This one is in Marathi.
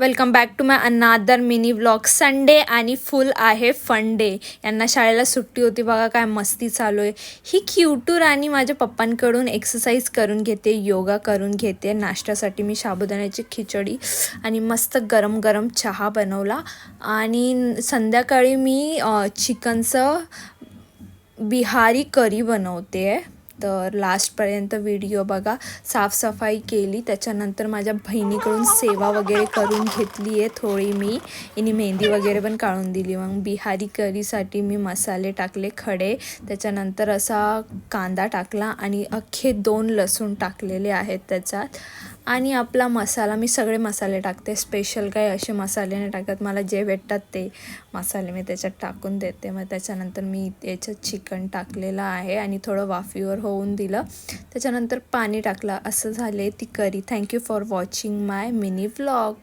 वेलकम बॅक टू माय अनादर मिनी व्लॉग. संडे आणि फुल आहे फन डे. यांना शाळेला सुट्टी होती, बघा काय मस्ती चालू आहे. ही क्यूटू राणी माझ्या पप्पांकडून एक्सरसाइज करून घेते, योगा करून घेते. नाश्त्यासाठी मी साबुदाण्याची खिचडी आणि मस्त गरम गरम चहा बनवला. आणि संध्याकाळी मी चिकनचं बिहारी करी बनवते. तर लास्टपर्यंत व्हिडिओ बघा. साफसफाई केली, त्याच्यानंतर माझ्या बहिणीकडून सेवा वगैरे करून घेतली आहे थोडी मी. हिने मेहंदी वगैरे पण काढून दिली. मग बिहारी करीसाठी मी मसाले टाकले खडे, त्याच्यानंतर असा कांदा टाकला आणि अख्खे 2 लसूण टाकलेले आहेत त्याच्यात. आणि आपला मसाला, मी सगळे मसाले टाकते, स्पेशल काही असे मसाले नाही टाकत, मला जे भेटतात ते मसाले मी त्याच्यात टाकून देते. मग त्याच्यानंतर मी याच्यात चिकन टाकलेलं आहे आणि थोडं वाफीवर होऊन दिलं, त्याच्यानंतर पाणी टाकलं. असं झाले ती करी. Thank you for watching my mini vlog.